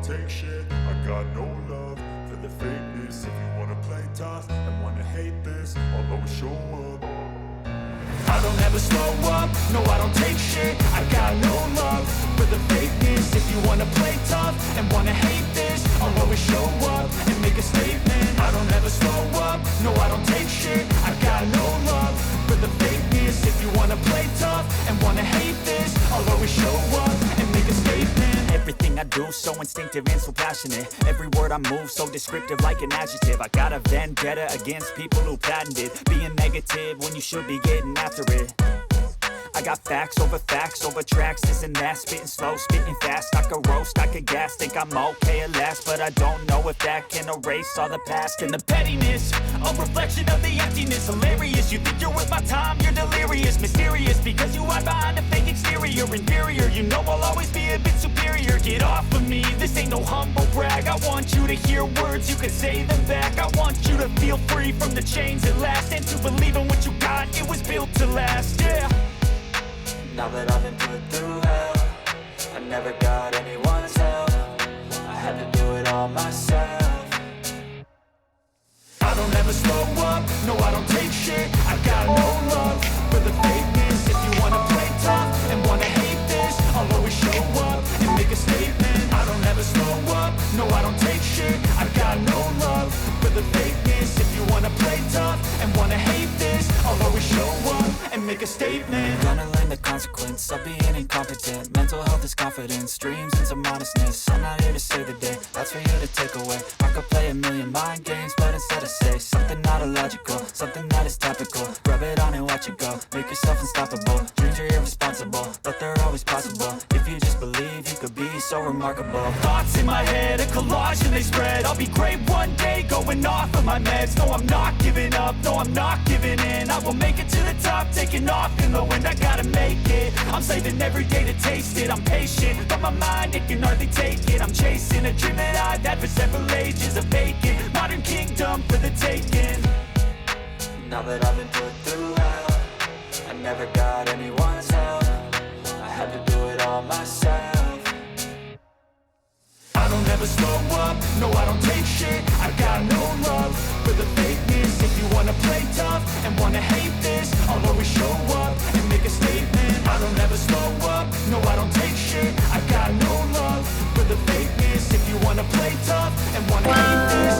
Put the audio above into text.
Take shit, I got no love for the fakeness. If you wanna play tough and wanna hate this, I'll always show up. I don't ever slow up, no I don't take shit. I got no love for the fakeness. If you wanna play tough and wanna hate this, I'll always show up and make a statement. I don't ever slow up, no I don't take shit. I got no love for the fakeness. If you wanna play tough and wanna hate this, I'll always show up and make a statement. Everything I do so instinctive and so passionate. Every word I move so descriptive like an adjective. I got a vendetta against people who patented being negative when you should be getting after it. I got facts over tracks, this and that. Spitting slow, spitting fast. I could roast, I could gas. Think I'm okay at last, but I don't know if that can erase all the past. And the pettiness, a reflection of the emptiness. Hilarious, you think you're worth my time, you're delirious. Mysterious, because you hide behind a fake exterior. Inferior, you know I'll always be a bit superior. Get off of me, this ain't no humble brag. I want you to hear words, you can say them back. I want you to feel free from the chains at last, and to believe in what you got, it was built to last, yeah. Now that I've been put through hell, I never got anyone's help. I had to do it all myself. I don't ever slow up, no I don't take shit. I got no love for the fakeness. If you wanna play tough and wanna hate this, I'll always show up and make a statement. I don't ever slow up, no I don't take shit. I got no love for the fakeness. If you wanna play tough and wanna hate this, I'll always show up and make a statement. Gonna learn the consequence of being incompetent. Mental health is confidence, dreams and some modestness. I'm not here to save the day, that's for you to take away. I could play a million mind games, but instead I say something not illogical, something that is topical. Rub it on and watch it go, make yourself unstoppable. Dreams are irresponsible, but they're always possible. If you just believe, you could be so remarkable. Thoughts in my head, a collage and they spread. I'll be great one day, going off of my meds. No, I'm not giving up, no, I'm not giving in. I will make it to the top, taking off in the wind. I gotta make it, I'm saving every day to taste it. I'm patient, but my mind, it can hardly take it. I'm chasing a dream that I've had for several ages. A vacant, modern kingdom for the taking. Now that I've been put through hell, I never got anyone's help. I had to do it all myself. I don't ever slow up, no I don't take shit. I got no love for the fakeness. If you wanna play tough and wanna hate this, I'll always show up and make a statement. I don't ever slow up, no I don't take shit. I got no love for the fakeness. If you wanna play tough and wanna hate this,